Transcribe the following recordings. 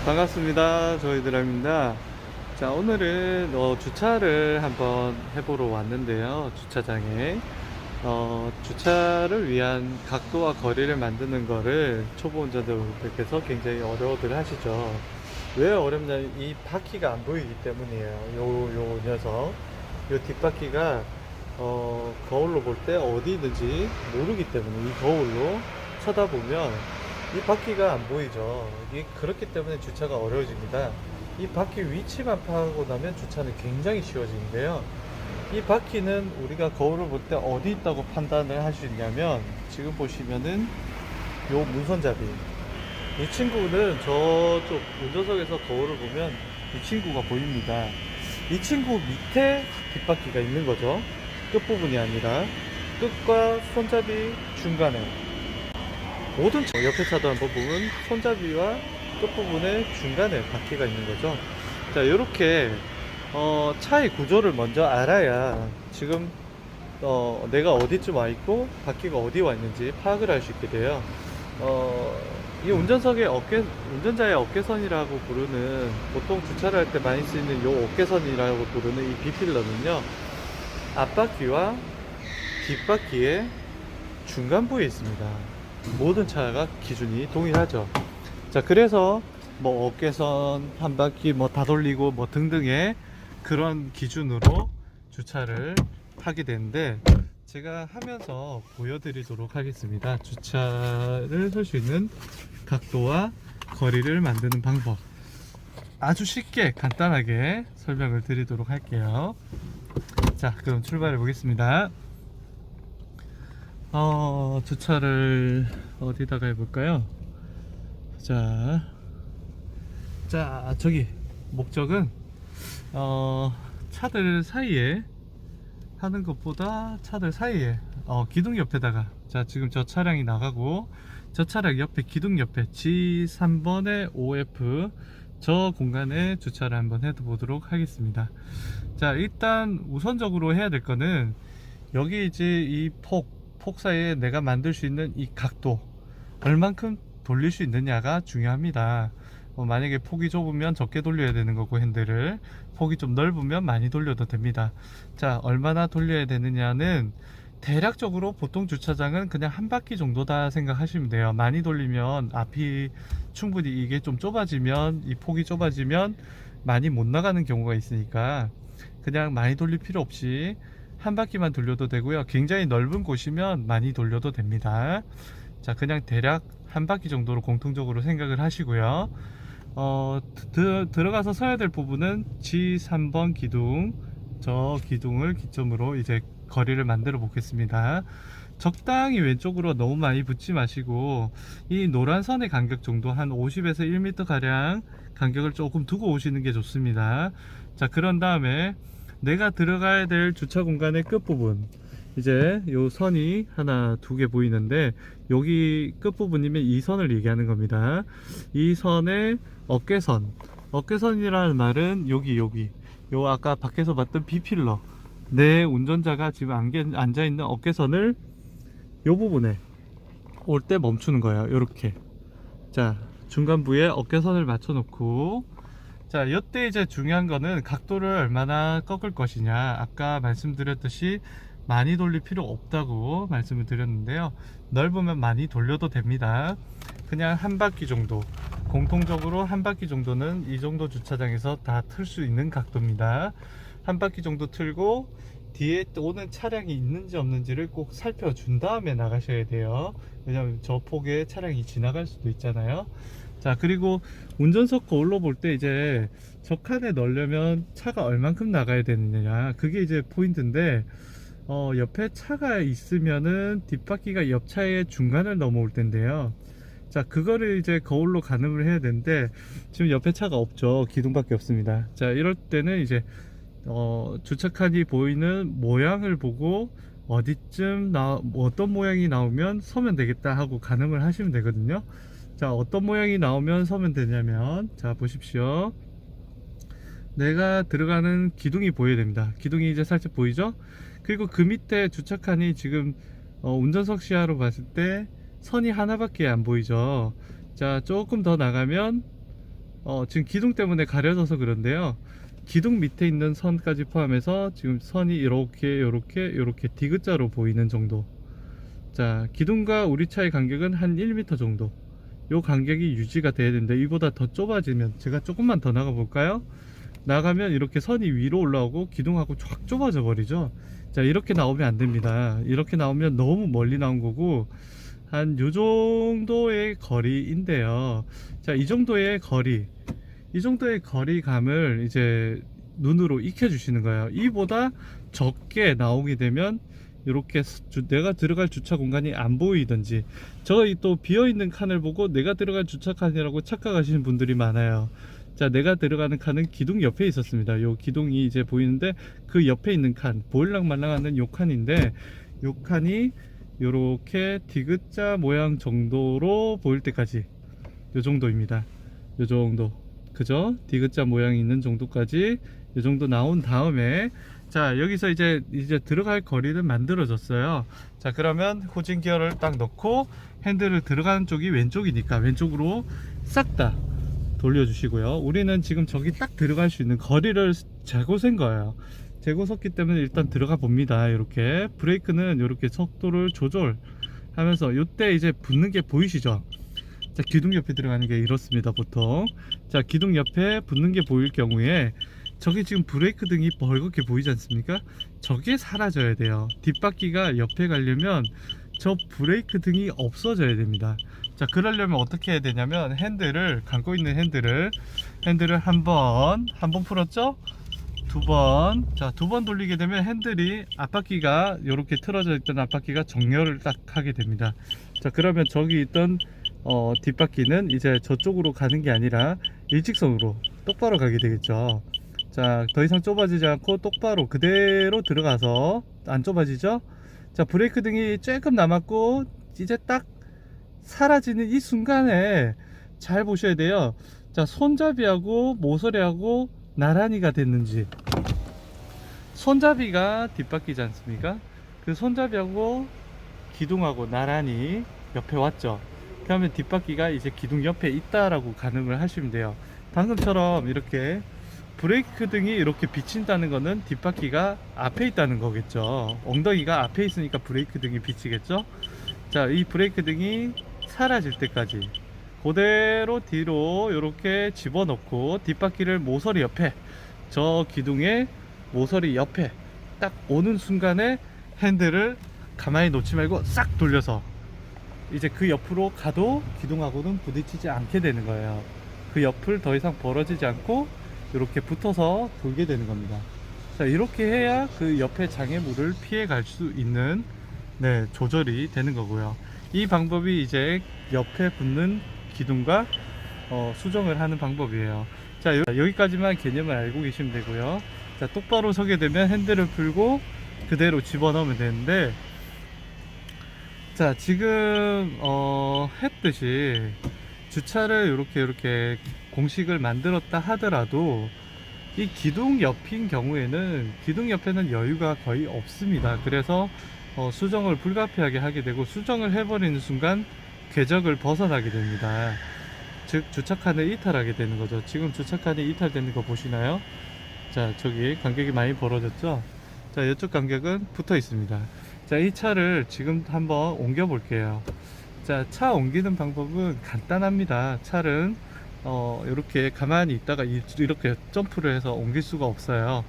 반갑습니다. 저희드람입니다. 자, 오늘은 주차를 한번 해보러 왔는데요. 주차장에 주차를 위한 각도와 거리를 만드는 거를 초보 운전자분들께서 굉장히 어려워들 하시죠. 왜 어렵냐면 이 바퀴가 안 보이기 때문이에요. 요 녀석, 요 뒷바퀴가 거울로 볼 때 어디 있는지 모르기 때문에, 이 거울로 쳐다보면 이 바퀴가 안 보이죠. 그렇기 때문에 주차가 어려워집니다. 이 바퀴 위치만 파악하고 나면 주차는 굉장히 쉬워지는데요. 이 바퀴는 우리가 거울을 볼 때 어디 있다고 판단을 할 수 있냐면, 지금 보시면은 요 문손잡이, 이 친구는 저쪽 운전석에서 거울을 보면 이 친구가 보입니다. 이 친구 밑에 뒷바퀴가 있는 거죠. 끝부분이 아니라 끝과 손잡이 중간에, 모든 옆에 차도 한번 보면 손잡이와 끝부분의 중간에 바퀴가 있는 거죠. 자, 이렇게 차의 구조를 먼저 알아야 지금 내가 어디쯤 와 있고 바퀴가 어디 와 있는지 파악을 할 수 있게 돼요. 이 운전석의 운전자의 어깨선이라고 부르는, 보통 주차를 할 때 많이 쓰이는 이 어깨선이라고 부르는 이 B필러는요, 앞바퀴와 뒷바퀴의 중간 부위에 있습니다. 모든 차가 기준이 동일하죠. 자, 그래서 뭐 어깨선, 한 바퀴 뭐 다 돌리고 뭐 등등의 그런 기준으로 주차를 하게 되는데, 제가 하면서 보여드리도록 하겠습니다. 주차를 할 수 있는 각도와 거리를 만드는 방법, 아주 쉽게 간단하게 설명을 드리도록 할게요. 자, 그럼 출발해 보겠습니다. 주차를 어디다가 해볼까요? 자, 저기 목적은 차들 사이에 하는 것보다, 차들 사이에 기둥 옆에다가, 자, 지금 저 차량이 나가고 저 차량 옆에 기둥 옆에 G3번의 OF, 저 공간에 주차를 한번 해보도록 하겠습니다. 자, 일단 우선적으로 해야 될 거는, 여기 이제 이 폭 사이에 내가 만들 수 있는 이 각도, 얼만큼 돌릴 수 있느냐가 중요합니다. 만약에 폭이 좁으면 적게 돌려야 되는 거고, 핸들을 폭이 좀 넓으면 많이 돌려도 됩니다. 자, 얼마나 돌려야 되느냐는 대략적으로 보통 주차장은 그냥 한 바퀴 정도다 생각하시면 돼요. 많이 돌리면 앞이 충분히, 이게 좀 좁아지면, 이 폭이 좁아지면 많이 못 나가는 경우가 있으니까 그냥 많이 돌릴 필요 없이 한 바퀴만 돌려도 되고요. 굉장히 넓은 곳이면 많이 돌려도 됩니다. 자, 그냥 대략 한 바퀴 정도로 공통적으로 생각을 하시고요. 들어가서 서야 될 부분은 G3번 기둥, 저 기둥을 기점으로 이제 거리를 만들어 보겠습니다. 적당히 왼쪽으로 너무 많이 붙지 마시고, 이 노란 선의 간격 정도, 한 50에서 1m 가량 간격을 조금 두고 오시는 게 좋습니다. 자, 그런 다음에 내가 들어가야 될 주차 공간의 끝부분, 이제 요 선이 하나 두 개 보이는데, 여기 끝부분이면 이 선을 얘기하는 겁니다. 이 선의 어깨선이라는 말은 여기 요 아까 밖에서 봤던 B필러, 내 운전자가 지금 앉아있는 어깨선을 요 부분에 올 때 멈추는 거예요. 요렇게. 자, 중간 부에 어깨선을 맞춰 놓고, 자, 이때 이제 중요한 거는 각도를 얼마나 꺾을 것이냐. 아까 말씀드렸듯이 많이 돌릴 필요 없다고 말씀을 드렸는데요. 넓으면 많이 돌려도 됩니다. 그냥 한 바퀴 정도, 공통적으로 한 바퀴 정도는 이 정도 주차장에서 다 틀 수 있는 각도입니다. 한 바퀴 정도 틀고 뒤에 오는 차량이 있는지 없는지를 꼭 살펴준 다음에 나가셔야 돼요. 왜냐면 저 폭에 차량이 지나갈 수도 있잖아요. 자, 그리고 운전석 거울로 볼 때 이제 저 칸에 넣으려면 차가 얼만큼 나가야 되느냐, 그게 이제 포인트인데, 옆에 차가 있으면은 뒷바퀴가 옆 차의 중간을 넘어올 텐데요. 자, 그거를 이제 거울로 가늠을 해야 되는데, 지금 옆에 차가 없죠. 기둥밖에 없습니다. 자, 이럴 때는 이제 주차칸이 보이는 모양을 보고 어디쯤 어떤 모양이 나오면 서면 되겠다 하고 가늠을 하시면 되거든요. 자, 어떤 모양이 나오면 서면 되냐면, 자, 보십시오. 내가 들어가는 기둥이 보여야 됩니다. 기둥이 이제 살짝 보이죠? 그리고 그 밑에 주차칸이 지금 운전석 시야로 봤을 때 선이 하나밖에 안 보이죠. 자, 조금 더 나가면 지금 기둥 때문에 가려져서 그런데요, 기둥 밑에 있는 선까지 포함해서 지금 선이 이렇게 디귿자로 보이는 정도. 자, 기둥과 우리 차의 간격은 한 1m 정도, 요 간격이 유지가 돼야 되는데, 이보다 더 좁아지면, 제가 조금만 더 나가 볼까요? 나가면 이렇게 선이 위로 올라오고 기둥하고 쫙 좁아져 버리죠. 자, 이렇게 나오면 안 됩니다. 이렇게 나오면 너무 멀리 나온 거고, 한 요 정도의 거리인데요. 자, 이 정도의 거리감을 이제 눈으로 익혀 주시는 거예요. 이보다 적게 나오게 되면 이렇게 내가 들어갈 주차 공간이 안 보이든지, 저희 또 비어있는 칸을 보고 내가 들어갈 주차 칸이라고 착각하시는 분들이 많아요. 자, 내가 들어가는 칸은 기둥 옆에 있었습니다. 요 기둥이 이제 보이는데, 그 옆에 있는 칸, 보일랑말랑하는 요 칸인데, 요 칸이 요렇게 디귿자 모양 정도로 보일 때까지, 요 정도입니다. 요 정도, 그죠? 디귿자 모양이 있는 정도까지 요 정도 나온 다음에, 자, 여기서 이제 들어갈 거리를 만들어졌어요. 자, 그러면 후진 기어를 딱 넣고 핸들을 들어가는 쪽이 왼쪽이니까 왼쪽으로 싹 다 돌려주시고요. 우리는 지금 저기 딱 들어갈 수 있는 거리를 재고 센 거예요. 재고 섰기 때문에 일단 들어가 봅니다. 이렇게 브레이크는 이렇게 속도를 조절하면서, 이때 이제 붙는 게 보이시죠? 자, 기둥 옆에 들어가는 게 이렇습니다, 보통. 자, 기둥 옆에 붙는 게 보일 경우에, 저기 지금 브레이크 등이 벌겋게 보이지 않습니까? 저게 사라져야 돼요. 뒷바퀴가 옆에 가려면 저 브레이크 등이 없어져야 됩니다. 자, 그러려면 어떻게 해야 되냐면, 핸들을, 감고 있는 핸들을 한 번 풀었죠? 두 번. 자, 두 번 돌리게 되면 핸들이, 앞바퀴가 이렇게 틀어져 있던 앞바퀴가 정렬을 딱 하게 됩니다. 자, 그러면 저기 있던 뒷바퀴는 이제 저쪽으로 가는 게 아니라 일직선으로 똑바로 가게 되겠죠. 자, 더 이상 좁아지지 않고 똑바로 그대로 들어가서, 안 좁아지죠? 자, 브레이크 등이 조금 남았고 이제 딱 사라지는 이 순간에 잘 보셔야 돼요. 자, 손잡이하고 모서리하고 나란히가 됐는지. 손잡이가 뒷바퀴지 않습니까? 그 손잡이하고 기둥하고 나란히 옆에 왔죠. 그러면 뒷바퀴가 이제 기둥 옆에 있다라고 가늠을 하시면 돼요. 방금처럼 이렇게 브레이크 등이 이렇게 비친다는 거는 뒷바퀴가 앞에 있다는 거겠죠. 엉덩이가 앞에 있으니까 브레이크 등이 비치겠죠. 자, 이 브레이크 등이 사라질 때까지 그대로 뒤로 이렇게 집어넣고, 뒷바퀴를 모서리 옆에, 저 기둥의 모서리 옆에 딱 오는 순간에 핸들을 가만히 놓지 말고 싹 돌려서, 이제 그 옆으로 가도 기둥하고는 부딪히지 않게 되는 거예요. 그 옆을 더 이상 벌어지지 않고 이렇게 붙어서 돌게 되는 겁니다. 자, 이렇게 해야 그 옆에 장애물을 피해 갈 수 있는, 네, 조절이 되는 거고요. 이 방법이 이제 옆에 붙는 기둥과 수정을 하는 방법이에요. 자, 여기까지만 개념을 알고 계시면 되고요. 자, 똑바로 서게 되면 핸들을 풀고 그대로 집어넣으면 되는데, 자, 지금 했듯이 주차를 이렇게 공식을 만들었다 하더라도, 이 기둥 옆인 경우에는, 기둥 옆에는 여유가 거의 없습니다. 그래서 수정을 불가피하게 하게 되고, 수정을 해버리는 순간 궤적을 벗어나게 됩니다. 즉, 주차칸을 이탈하게 되는 거죠. 지금 주차칸이 이탈되는 거 보시나요? 자, 저기 간격이 많이 벌어졌죠? 자, 이쪽 간격은 붙어 있습니다. 자, 이 차를 지금 한번 옮겨 볼게요. 자, 차 옮기는 방법은 간단합니다. 차는 이렇게 가만히 있다가 이렇게 점프를 해서 옮길 수가 없어요.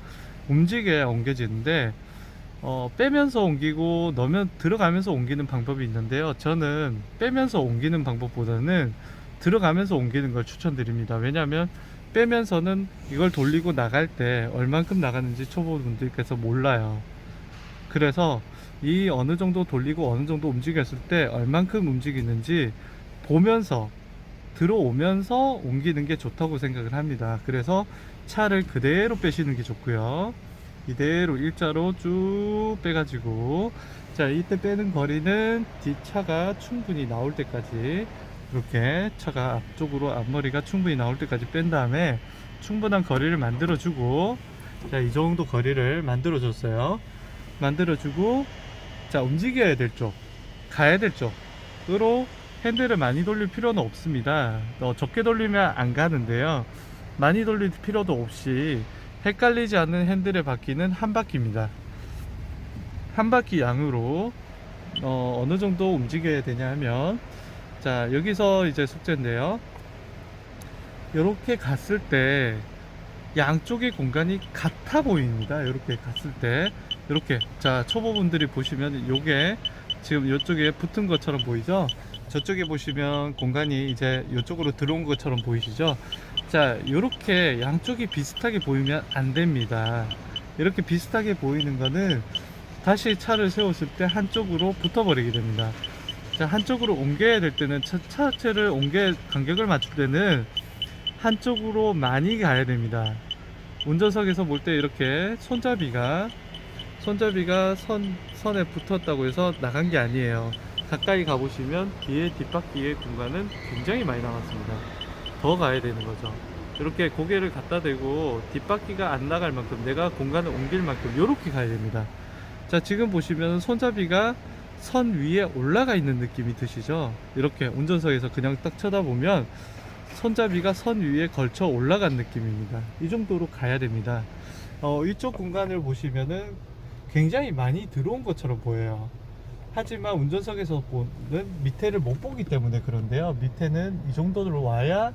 움직여야 옮겨지는데, 빼면서 옮기고 들어가면서 옮기는 방법이 있는데요. 저는 빼면서 옮기는 방법보다는 들어가면서 옮기는 걸 추천드립니다. 왜냐하면 빼면서는 이걸 돌리고 나갈 때 얼만큼 나가는지 초보분들께서 몰라요. 그래서 이 어느 정도 돌리고 어느 정도 움직였을 때 얼만큼 움직이는지 보면서 들어오면서 옮기는 게 좋다고 생각을 합니다. 그래서 차를 그대로 빼시는 게 좋고요. 이대로 일자로 쭉 빼가지고, 자, 이때 빼는 거리는 뒷차가 충분히 나올 때까지, 이렇게 차가 앞쪽으로 앞머리가 충분히 나올 때까지 뺀 다음에 충분한 거리를 만들어주고, 자, 이 정도 거리를 만들어줬어요. 만들어주고, 자, 움직여야 될 쪽, 가야 될 쪽으로 핸들을 많이 돌릴 필요는 없습니다. 적게 돌리면 안 가는데요. 많이 돌릴 필요도 없이 헷갈리지 않는 핸들의 바퀴는 한 바퀴입니다. 한 바퀴 양으로 어느 정도 움직여야 되냐 하면, 자, 여기서 이제 숙제인데요. 이렇게 갔을 때 양쪽의 공간이 같아 보입니다. 이렇게 갔을 때 이렇게, 자, 초보분들이 보시면 요게 지금 이쪽에 붙은 것처럼 보이죠? 저쪽에 보시면 공간이 이제 이쪽으로 들어온 것처럼 보이시죠? 자, 이렇게 양쪽이 비슷하게 보이면 안 됩니다. 이렇게 비슷하게 보이는 거는 다시 차를 세웠을 때 한쪽으로 붙어버리게 됩니다. 자, 한쪽으로 옮겨야 될 때는 차 자체를 간격을 맞출 때는 한쪽으로 많이 가야 됩니다. 운전석에서 볼 때 이렇게 손잡이가 선에 붙었다고 해서 나간 게 아니에요. 가까이 가보시면 뒤에 뒷바퀴의 공간은 굉장히 많이 남았습니다. 더 가야 되는 거죠. 이렇게 고개를 갖다 대고 뒷바퀴가 안 나갈 만큼, 내가 공간을 옮길 만큼 이렇게 가야 됩니다. 자, 지금 보시면 손잡이가 선 위에 올라가 있는 느낌이 드시죠? 이렇게 운전석에서 그냥 딱 쳐다보면 손잡이가 선 위에 걸쳐 올라간 느낌입니다. 이 정도로 가야 됩니다. 이쪽 공간을 보시면은 굉장히 많이 들어온 것처럼 보여요. 하지만 운전석에서 보는 밑에를 못 보기 때문에 그런데요. 밑에는 이 정도로 와야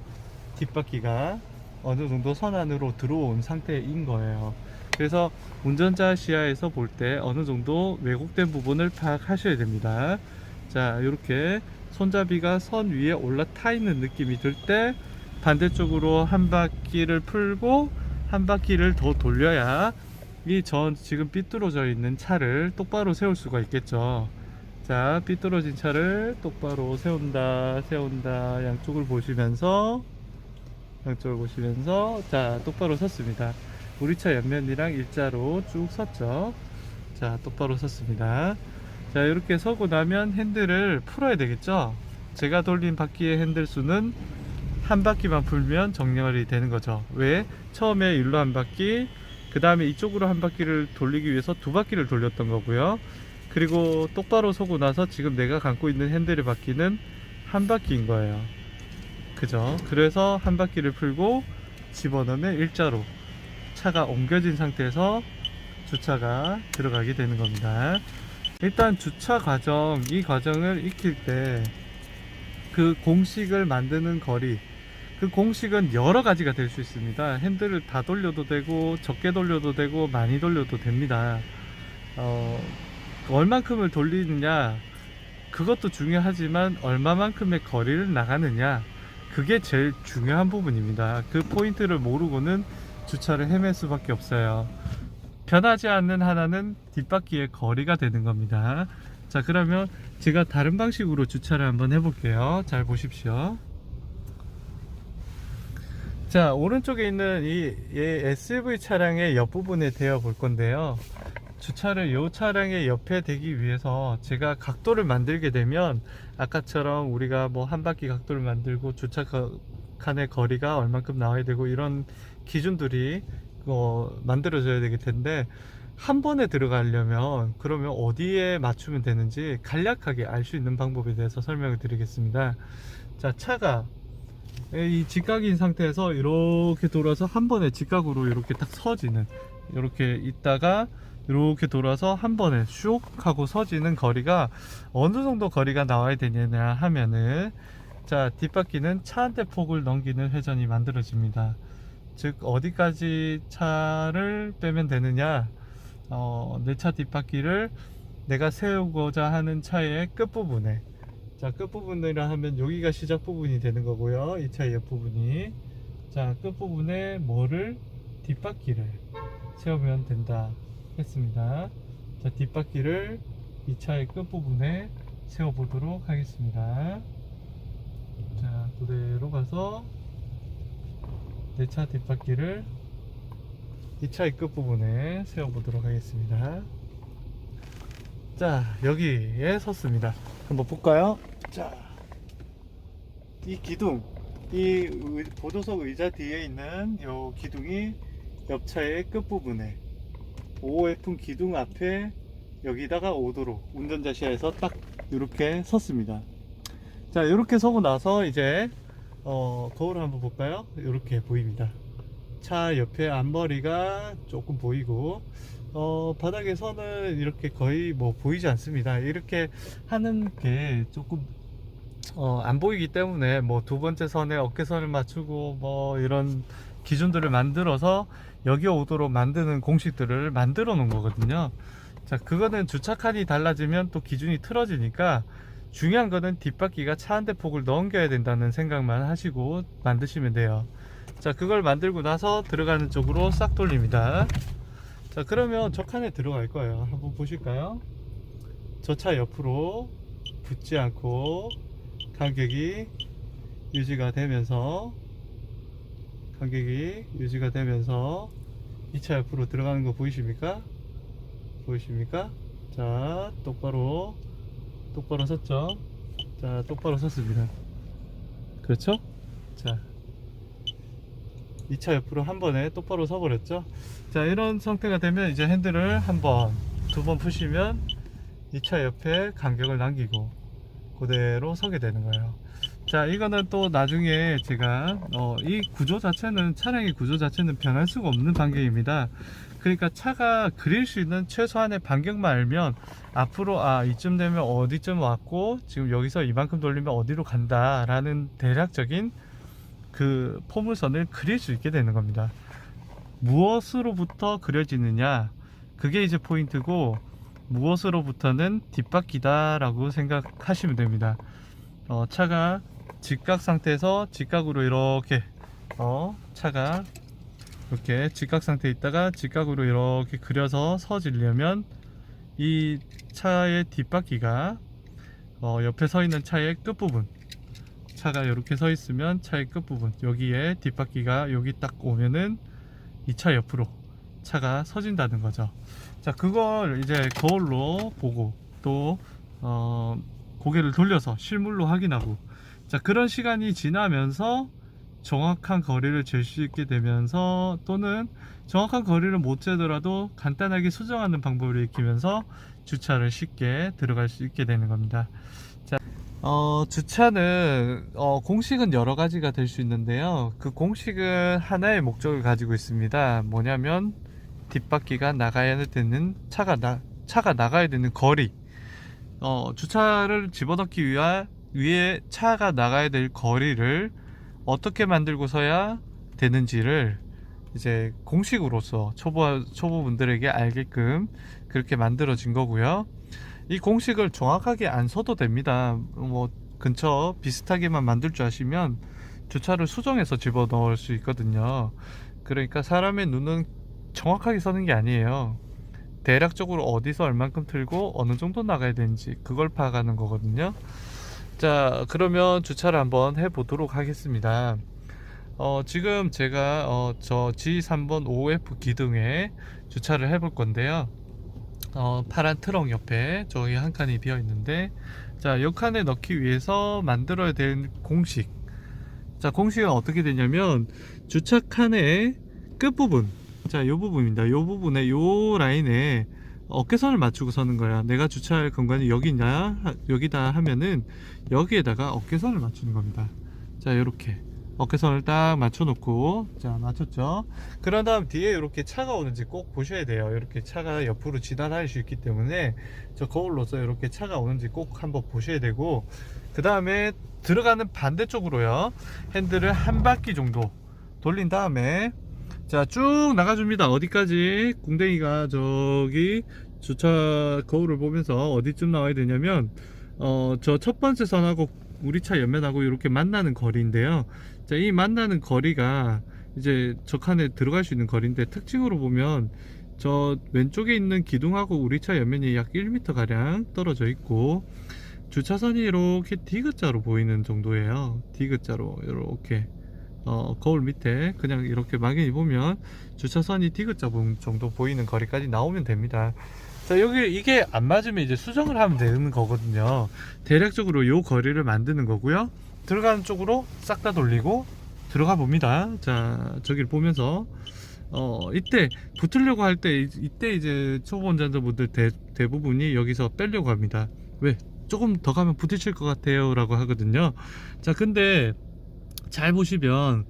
뒷바퀴가 어느 정도 선 안으로 들어온 상태인 거예요. 그래서 운전자 시야에서 볼 때 어느 정도 왜곡된 부분을 파악하셔야 됩니다. 자, 이렇게 손잡이가 선 위에 올라타 있는 느낌이 들 때 반대쪽으로 한 바퀴를 풀고 한 바퀴를 더 돌려야 이 지금 삐뚤어져 있는 차를 똑바로 세울 수가 있겠죠. 자, 삐뚤어진 차를 똑바로 세운다. 양쪽을 보시면서 자, 똑바로 섰습니다. 우리 차 옆면이랑 일자로 쭉 섰죠. 자, 똑바로 섰습니다. 자, 이렇게 서고 나면 핸들을 풀어야 되겠죠. 제가 돌린 바퀴의 핸들 수는 한 바퀴만 풀면 정렬이 되는 거죠. 왜? 처음에 일로 한 바퀴, 그 다음에 이쪽으로 한 바퀴를 돌리기 위해서 두 바퀴를 돌렸던 거고요. 그리고 똑바로 서고 나서 지금 내가 감고 있는 핸들의 바퀴는 한 바퀴인 거예요. 그죠? 그래서 한 바퀴를 풀고 집어넣으면 일자로 차가 옮겨진 상태에서 주차가 들어가게 되는 겁니다. 일단 주차 과정, 이 과정을 익힐 때 그 공식을 만드는 거리, 그 공식은 여러 가지가 될 수 있습니다. 핸들을 다 돌려도 되고 적게 돌려도 되고 많이 돌려도 됩니다. 얼만큼을 돌리느냐, 그것도 중요하지만 얼마만큼의 거리를 나가느냐, 그게 제일 중요한 부분입니다. 그 포인트를 모르고는 주차를 헤맬 수밖에 없어요. 변하지 않는 하나는 뒷바퀴의 거리가 되는 겁니다. 자, 그러면 제가 다른 방식으로 주차를 한번 해볼게요. 잘 보십시오. 자, 오른쪽에 있는 이 SUV 차량의 옆부분에 대어 볼 건데요. 주차를 이 차량의 옆에 대기 위해서 제가 각도를 만들게 되면 아까처럼 우리가 뭐 한 바퀴 각도를 만들고 주차 칸의 거리가 얼만큼 나와야 되고 이런 기준들이 만들어져야 되겠 텐데, 한 번에 들어가려면 그러면 어디에 맞추면 되는지 간략하게 알 수 있는 방법에 대해서 설명을 드리겠습니다. 자, 차가 이 직각인 상태에서 이렇게 돌아서 한 번에 직각으로 이렇게 딱 서지는, 이렇게 있다가 이렇게 돌아서 한 번에 슉 하고 서지는 거리가 어느 정도 거리가 나와야 되느냐 하면은, 자, 뒷바퀴는 차 한 대 폭을 넘기는 회전이 만들어집니다. 즉 어디까지 차를 빼면 되느냐, 내 차 뒷바퀴를 내가 세우고자 하는 차의 끝부분에, 자, 끝부분이라 하면 여기가 시작 부분이 되는 거고요. 이 차의 옆부분이, 자, 끝부분에 뒷바퀴를 세우면 된다 했습니다. 자, 뒷바퀴를 이 차의 끝부분에 세워 보도록 하겠습니다. 자, 그대로 가서 내 차 뒷바퀴를 이 차의 끝부분에 세워 보도록 하겠습니다. 자, 여기에 섰습니다. 한번 볼까요? 자, 이 기둥, 이 보조석 의자 뒤에 있는 요 기둥이 옆차의 끝부분에 OF 기둥 앞에 여기다가 오도록 운전자 시야에서 딱 이렇게 섰습니다. 자, 이렇게 서고 나서 이제 거울을 한번 볼까요? 이렇게 보입니다. 차 옆에 앞머리가 조금 보이고 바닥에서는 이렇게 거의 뭐 보이지 않습니다. 이렇게 하는 게 조금 안 보이기 때문에 뭐 두 번째 선에 어깨선을 맞추고 뭐 이런 기준들을 만들어서 여기 오도록 만드는 공식들을 만들어 놓은 거거든요. 자, 그거는 주차칸이 달라지면 또 기준이 틀어지니까 중요한 거는 뒷바퀴가 차 한 대 폭을 넘겨야 된다는 생각만 하시고 만드시면 돼요. 자, 그걸 만들고 나서 들어가는 쪽으로 싹 돌립니다. 자, 그러면 저 칸에 들어갈 거예요. 한번 보실까요? 저 차 옆으로 붙지 않고 간격이 유지가 되면서 이 차 옆으로 들어가는 거 보이십니까? 자, 똑바로 섰죠? 자, 똑바로 섰습니다. 그렇죠? 자, 2차 옆으로 한 번에 똑바로 서버렸죠. 자, 이런 상태가 되면 이제 핸들을 한 번, 두 번 푸시면 2차 옆에 간격을 남기고 그대로 서게 되는 거예요. 자, 이거는 또 나중에 제가 이 구조 자체는, 차량의 구조 자체는 변할 수가 없는 반경입니다. 그러니까 차가 그릴 수 있는 최소한의 반경만 알면 앞으로 이쯤 되면 어디쯤 왔고 지금 여기서 이만큼 돌리면 어디로 간다 라는 대략적인 그 포물선을 그릴 수 있게 되는 겁니다. 무엇으로부터 그려지느냐, 그게 이제 포인트고, 무엇으로부터는 뒷바퀴다 라고 생각하시면 됩니다. 차가 직각 상태에서 직각으로 이렇게 차가 이렇게 직각 상태에 있다가 직각으로 이렇게 그려서 서지려면 이 차의 뒷바퀴가 옆에 서 있는 차의 끝부분, 차가 이렇게 서 있으면 차의 끝부분, 여기에 뒷바퀴가 여기 딱 오면은 이 차 옆으로 차가 서진다는 거죠. 자, 그걸 이제 거울로 보고 또 고개를 돌려서 실물로 확인하고, 자, 그런 시간이 지나면서 정확한 거리를 잴 수 있게 되면서, 또는 정확한 거리를 못 재더라도 간단하게 수정하는 방법을 익히면서 주차를 쉽게 들어갈 수 있게 되는 겁니다. 자, 주차는 공식은 여러 가지가 될 수 있는데요. 그 공식은 하나의 목적을 가지고 있습니다. 뭐냐면 뒷바퀴가 나가야 되는, 차가 나가야 되는 거리, 주차를 집어넣기 위해 차가 나가야 될 거리를 어떻게 만들고서야 되는지를 이제 공식으로서 초보분들에게 알게끔 그렇게 만들어진 거고요. 이 공식을 정확하게 안 써도 됩니다. 뭐 근처 비슷하게만 만들 줄 아시면 주차를 수정해서 집어넣을 수 있거든요. 그러니까 사람의 눈은 정확하게 서는 게 아니에요. 대략적으로 어디서 얼만큼 틀고 어느 정도 나가야 되는지 그걸 파악하는 거거든요. 자, 그러면 주차를 한번 해보도록 하겠습니다. 지금 제가 저 G3번 OF 기둥에 주차를 해볼 건데요. 파란 트럭 옆에 저기 한 칸이 비어 있는데, 자, 이 칸에 넣기 위해서 만들어야 될 공식, 자, 공식은 어떻게 되냐면 주차 칸의 끝부분, 자, 요 부분입니다. 요 부분에 요 라인에 어깨선을 맞추고 서는 거야. 내가 주차할 공간이 여기다 하면은 여기에다가 어깨선을 맞추는 겁니다. 자, 요렇게 어깨선을 딱 맞춰 놓고, 자, 맞췄죠. 그런 다음 뒤에 이렇게 차가 오는지 꼭 보셔야 돼요. 이렇게 차가 옆으로 지나다닐 수 있기 때문에 저 거울로서 이렇게 차가 오는지 꼭 한번 보셔야 되고, 그 다음에 들어가는 반대쪽으로요, 핸들을 한 바퀴 정도 돌린 다음에, 자, 쭉 나가줍니다. 어디까지? 궁뎅이가 저기 주차 거울을 보면서 어디쯤 나와야 되냐면 저 첫 번째 선하고 우리 차 옆면하고 이렇게 만나는 거리인데요. 자, 이 만나는 거리가 이제 저 칸에 들어갈 수 있는 거리인데, 특징으로 보면 저 왼쪽에 있는 기둥하고 우리 차 옆면이 약 1m 가량 떨어져 있고, 주차선이 이렇게 D자로 보이는 정도예요. D자로 이렇게 거울 밑에 그냥 이렇게 막연히 보면 주차선이 D자 정도 보이는 거리까지 나오면 됩니다. 자, 여기 이게 안 맞으면 이제 수정을 하면 되는 거거든요. 대략적으로 요 거리를 만드는 거고요. 들어가는 쪽으로 싹 다 돌리고 들어가 봅니다. 자, 저기를 보면서 이때 붙으려고 할 때 이때 이제 초보 운전자분들 대부분이 여기서 빼려고 합니다. 왜? 조금 더 가면 부딪힐 것 같아요 라고 하거든요. 자, 근데 잘 보시면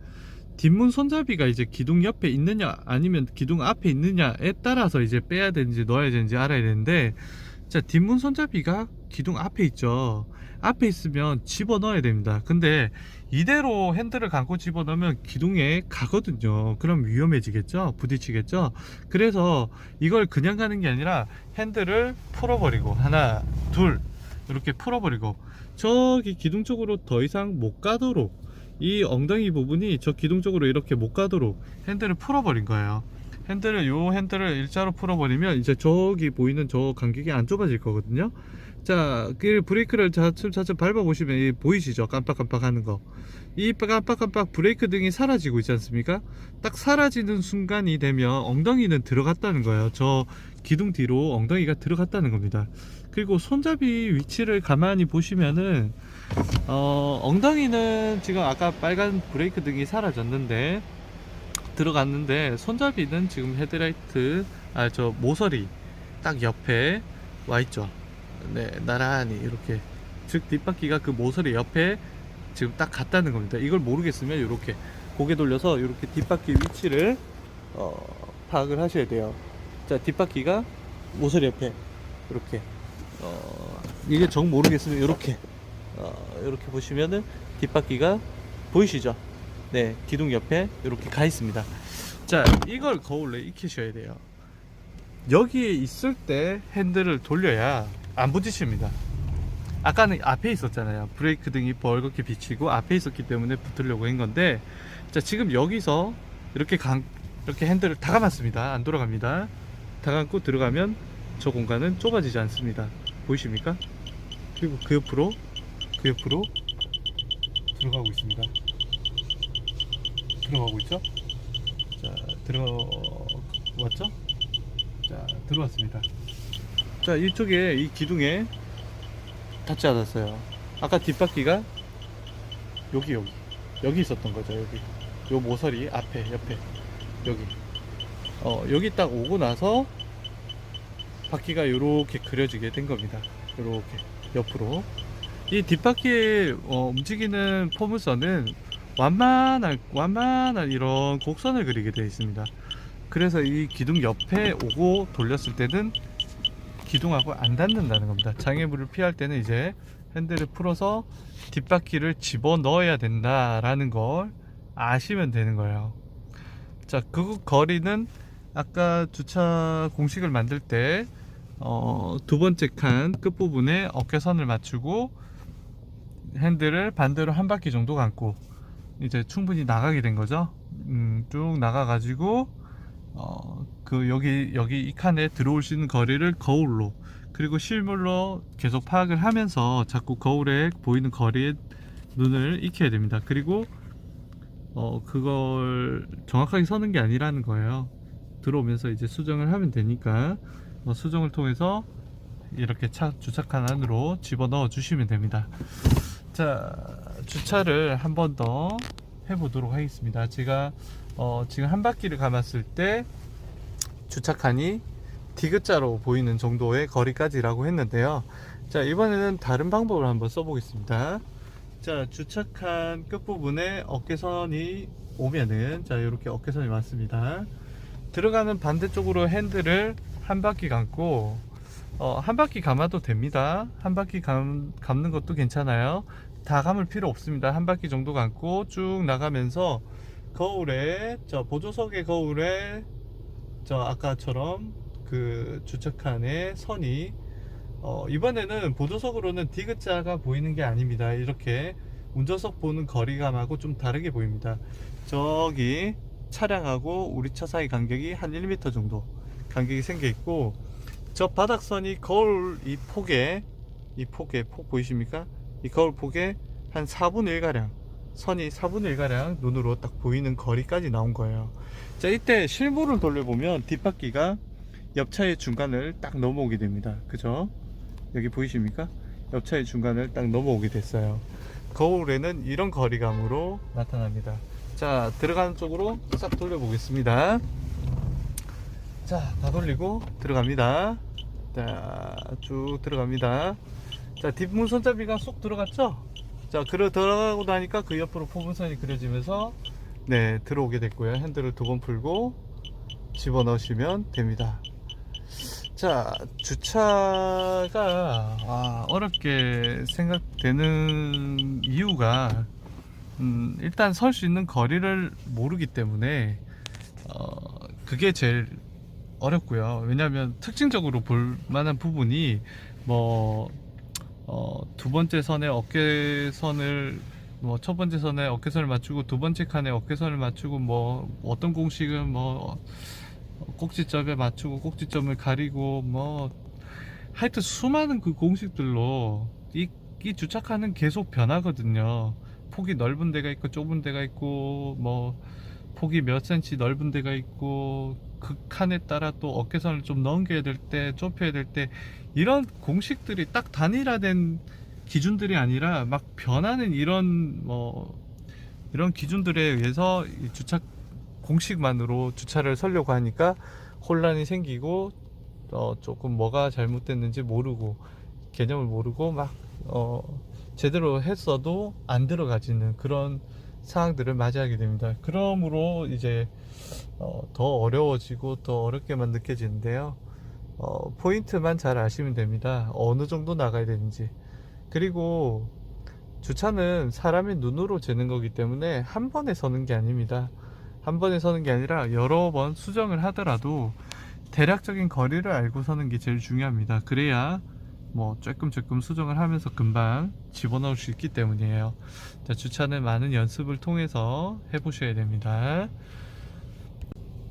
뒷문 손잡이가 이제 기둥 옆에 있느냐 아니면 기둥 앞에 있느냐에 따라서 이제 빼야 되는지 넣어야 되는지 알아야 되는데, 자, 뒷문 손잡이가 기둥 앞에 있죠. 앞에 있으면 집어 넣어야 됩니다. 근데 이대로 핸들을 감고 집어 넣으면 기둥에 가거든요. 그럼 위험해지겠죠, 부딪히겠죠. 그래서 이걸 그냥 가는 게 아니라 핸들을 풀어버리고 하나 둘 이렇게 풀어버리고 저기 기둥 쪽으로 더 이상 못 가도록, 이 엉덩이 부분이 저 기둥 쪽으로 이렇게 못 가도록 핸들을 풀어버린 거예요. 핸들을 일자로 풀어버리면 이제 저기 보이는 저 간격이 안 좁아질 거거든요. 자, 그 브레이크를 차츰차츰 밟아보시면 보이시죠? 깜빡깜빡 하는 거. 이 깜빡깜빡 브레이크 등이 사라지고 있지 않습니까? 딱 사라지는 순간이 되면 엉덩이는 들어갔다는 거예요. 저 기둥 뒤로 엉덩이가 들어갔다는 겁니다. 그리고 손잡이 위치를 가만히 보시면은 엉덩이는 지금 아까 빨간 브레이크 등이 사라졌는데 들어갔는데, 손잡이는 지금 헤드라이트 저 모서리 딱 옆에 와 있죠. 네, 나란히 이렇게, 즉 뒷바퀴가 그 모서리 옆에 지금 딱 갔다는 겁니다. 이걸 모르겠으면 이렇게 고개 돌려서 이렇게 뒷바퀴 위치를 파악을 하셔야 돼요. 자, 뒷바퀴가 모서리 옆에 이렇게 이게 정 모르겠으면 이렇게 이렇게 보시면은 뒷바퀴가 보이시죠? 네, 기둥 옆에 이렇게 가 있습니다. 자, 이걸 거울에 익히셔야 돼요. 여기에 있을 때 핸들을 돌려야 안 부딪힙니다. 아까는 앞에 있었잖아요. 브레이크 등이 벌겋게 비치고 앞에 있었기 때문에 붙으려고 한 건데, 자, 지금 여기서 이렇게 핸들을 다 감았습니다. 안 돌아갑니다. 다 감고 들어가면 저 공간은 좁아지지 않습니다. 보이십니까? 그리고 그 옆으로 들어가고 있습니다. 들어가고 있죠? 자, 들어왔죠? 자, 들어왔습니다. 자, 이쪽에 이 기둥에 닿지 않았어요. 아까 뒷바퀴가 여기 있었던 거죠. 여기 요 모서리 앞에 옆에 여기 딱 오고 나서 바퀴가 요렇게 그려지게 된 겁니다. 요렇게 옆으로. 이 뒷바퀴에 움직이는 포물선은 완만한 이런 곡선을 그리게 되어 있습니다. 그래서 이 기둥 옆에 오고 돌렸을 때는 기둥하고 안 닿는다는 겁니다. 장애물을 피할 때는 이제 핸들을 풀어서 뒷바퀴를 집어 넣어야 된다라는 걸 아시면 되는 거예요. 자, 그 거리는 아까 주차 공식을 만들 때 두 번째 칸 끝부분에 어깨선을 맞추고 핸들을 반대로 한 바퀴 정도 감고 이제 충분히 나가게 된 거죠. 쭉 나가 가지고 여기 이 칸에 들어올 수 있는 거리를 거울로, 그리고 실물로 계속 파악을 하면서 자꾸 거울에 보이는 거리에 눈을 익혀야 됩니다. 그리고 그걸 정확하게 서는 게 아니라는 거예요. 들어오면서 이제 수정을 하면 되니까 수정을 통해서 이렇게 주차칸 안으로 집어넣어 주시면 됩니다. 자, 주차를 한 번 더 해보도록 하겠습니다. 제가 지금 한 바퀴를 감았을 때 주차칸이 디귿자로 보이는 정도의 거리까지라고 했는데요. 자, 이번에는 다른 방법을 한번 써보겠습니다. 자, 주차칸 끝부분에 어깨선이 오면은, 자, 이렇게 어깨선이 왔습니다. 들어가는 반대쪽으로 핸들을 한 바퀴 감고 한 바퀴 감아도 됩니다. 한 바퀴 감는 것도 괜찮아요. 다 감을 필요 없습니다. 한 바퀴 정도 감고 쭉 나가면서 거울에, 저 보조석의 거울에 저 아까처럼 그 주차칸의 선이 이번에는 보조석으로는 디귿자가 보이는 게 아닙니다. 이렇게 운전석 보는 거리감하고 좀 다르게 보입니다. 저기 차량하고 우리 차 사이 간격이 한 1m 정도 간격이 생겨 있고, 저 바닥선이 거울 이 폭에 폭 보이십니까? 이 거울 폭에 한 4분의 1 가량, 선이 4분의 1 가량 눈으로 딱 보이는 거리까지 나온 거예요. 자, 이때 실물을 돌려보면 뒷바퀴가 옆차의 중간을 딱 넘어오게 됩니다. 그죠? 여기 보이십니까? 옆차의 중간을 딱 넘어오게 됐어요. 거울에는 이런 거리감으로 나타납니다. 자, 들어가는 쪽으로 싹 돌려보겠습니다. 자, 다 돌리고 들어갑니다. 자, 쭉 들어갑니다. 자, 뒷문 손잡이가 쏙 들어갔죠? 자, 들어가고 나니까 그 옆으로 포문선이 그려지면서 네, 들어오게 됐고요. 핸들을 2번 풀고 집어넣으시면 됩니다. 자, 주차가 어렵게 생각되는 이유가 일단 설 수 있는 거리를 모르기 때문에 그게 제일 어렵고요. 왜냐하면 특징적으로 볼 만한 부분이 뭐 두 번째 선에 어깨선을 첫 번째 선에 어깨선을 맞추고 두 번째 칸에 어깨선을 맞추고 뭐 어떤 공식은 뭐 꼭지점에 맞추고 꼭지점을 가리고 뭐 하여튼 수많은 그 공식들로 이 주차칸은 계속 변하거든요. 폭이 넓은 데가 있고 좁은 데가 있고 뭐 폭이 몇 cm 넓은 데가 있고 그 칸에 따라 또 어깨선을 좀 넘겨야 될 때 좁혀야 될 때 이런 공식들이 딱 단일화된 기준들이 아니라 막 변하는 이런 이런 기준들에 의해서 이 주차 공식만으로 주차를 서려고 하니까 혼란이 생기고 조금 뭐가 잘못됐는지 모르고 개념을 모르고 막 제대로 했어도 안 들어가지는 그런 상황들을 맞이하게 됩니다. 그러므로 이제 더 어려워지고 더 어렵게만 느껴지는데요. 포인트만 잘 아시면 됩니다. 어느 정도 나가야 되는지. 그리고 주차는 사람의 눈으로 재는 거기 때문에 한 번에 서는 게 아닙니다. 한 번에 서는 게 아니라 여러 번 수정을 하더라도 대략적인 거리를 알고 서는 게 제일 중요합니다. 그래야 뭐 조금 수정을 하면서 금방 집어넣을 수 있기 때문이에요. 자, 주차는 많은 연습을 통해서 해보셔야 됩니다.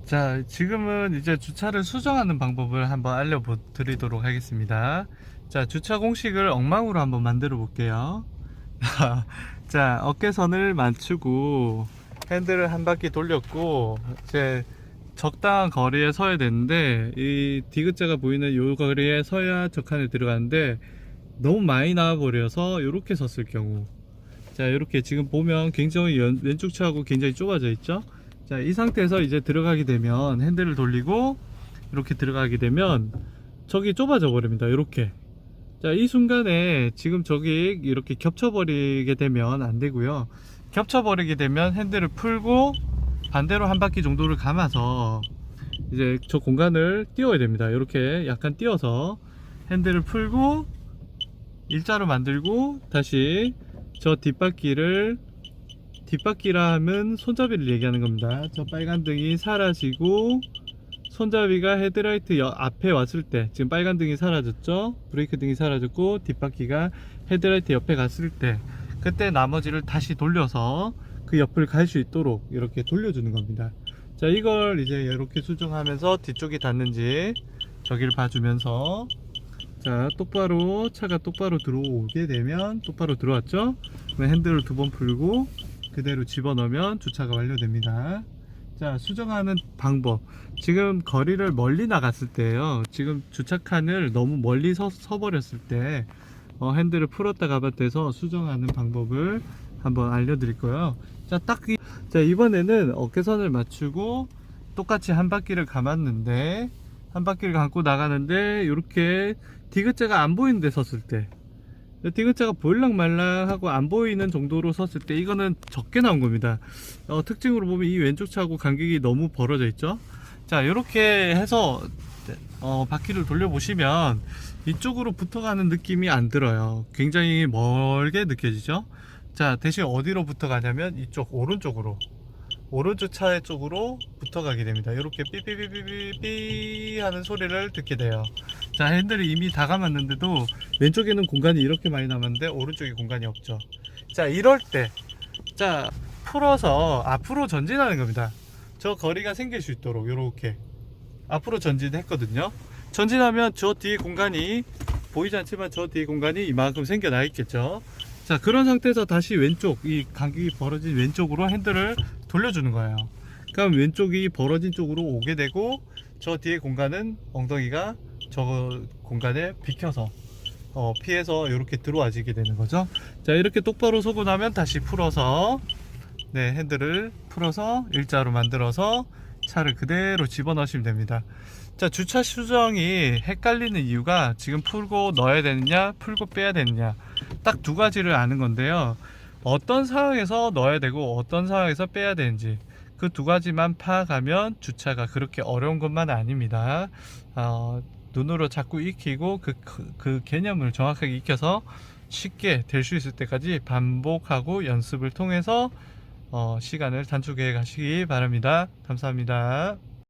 자, 지금은 이제 주차를 수정하는 방법을 한번 알려드리도록 하겠습니다. 자, 주차 공식을 엉망으로 한번 만들어 볼게요. 자, 어깨선을 맞추고 핸들을 한 바퀴 돌렸고 이제 적당한 거리에 서야 되는데 이 디귿자가 보이는 요 거리에 서야 저 칸에 들어가는데 너무 많이 나와 버려서 이렇게 섰을 경우, 자, 이렇게 지금 보면 굉장히 왼쪽 차하고 굉장히 좁아져 있죠. 자, 이 상태에서 이제 들어가게 되면 핸들을 돌리고 이렇게 들어가게 되면 저기 좁아져 버립니다. 이렇게. 자, 이 순간에 지금 저기 이렇게 겹쳐버리게 되면 안 되고요. 겹쳐버리게 되면 핸들을 풀고 반대로 한 바퀴 정도를 감아서 이제 저 공간을 띄워야 됩니다. 이렇게 약간 띄워서 핸들을 풀고 일자로 만들고 다시 저 뒷바퀴라 하면 손잡이를 얘기하는 겁니다. 저 빨간 등이 사라지고 손잡이가 헤드라이트 앞에 왔을 때, 지금 빨간 등이 사라졌죠? 브레이크 등이 사라졌고 뒷바퀴가 헤드라이트 옆에 갔을 때, 그때 나머지를 다시 돌려서 그 옆을 갈 수 있도록 이렇게 돌려주는 겁니다. 자, 이걸 이제 이렇게 수정하면서 뒤쪽이 닿는지 저기를 봐주면서, 자, 똑바로 차가 똑바로 들어오게 되면 똑바로 들어왔죠? 그럼 핸들을 2번 풀고 그대로 집어넣으면 주차가 완료됩니다. 자, 수정하는 방법. 지금 거리를 멀리 나갔을 때요, 지금 주차칸을 너무 멀리 서버렸을 때 핸들을 풀었다 가봤대서 수정하는 방법을 한번 알려드릴 거예요. 자, 자, 이번에는 어깨선을 맞추고 똑같이 한 바퀴를 감았는데, 한 바퀴를 감고 나가는데 이렇게 디귿자가 안 보이는 데 섰을 때, 디귿자가 보일랑말랑 하고 안 보이는 정도로 섰을 때 이거는 적게 나온 겁니다. 특징으로 보면 이 왼쪽 차하고 간격이 너무 벌어져 있죠. 자, 이렇게 해서 바퀴를 돌려보시면 이쪽으로 붙어가는 느낌이 안 들어요. 굉장히 멀게 느껴지죠. 자, 대신 어디로 붙어가냐면 이쪽 오른쪽으로, 오른쪽 차의 쪽으로 붙어가게 됩니다. 이렇게 삐삐삐삐삐 하는 소리를 듣게 돼요. 자, 핸들이 이미 다 감았는데도 왼쪽에는 공간이 이렇게 많이 남았는데 오른쪽에 공간이 없죠. 자, 이럴 때, 자, 풀어서 앞으로 전진하는 겁니다. 저 거리가 생길 수 있도록 이렇게 앞으로 전진했거든요. 전진하면 저 뒤에 공간이 보이지 않지만 저 뒤에 공간이 이만큼 생겨나 있겠죠. 자, 그런 상태에서 다시 왼쪽, 이 간격이 벌어진 왼쪽으로 핸들을 돌려주는 거예요. 그럼 왼쪽이 벌어진 쪽으로 오게 되고 저 뒤에 공간은 엉덩이가 저 공간에 비켜서 피해서 이렇게 들어와지게 되는 거죠. 자, 이렇게 똑바로 서고 나면 다시 풀어서, 네, 핸들을 풀어서 일자로 만들어서 차를 그대로 집어넣으시면 됩니다. 자, 주차 수정이 헷갈리는 이유가 지금 풀고 넣어야 되느냐, 풀고 빼야 되느냐, 딱 두 가지를 아는 건데요. 어떤 상황에서 넣어야 되고 어떤 상황에서 빼야 되는지 그 두 가지만 파악하면 주차가 그렇게 어려운 것만 아닙니다. 눈으로 자꾸 익히고 그 개념을 정확하게 익혀서 쉽게 될 수 있을 때까지 반복하고 연습을 통해서 시간을 단축해 가시기 바랍니다. 감사합니다.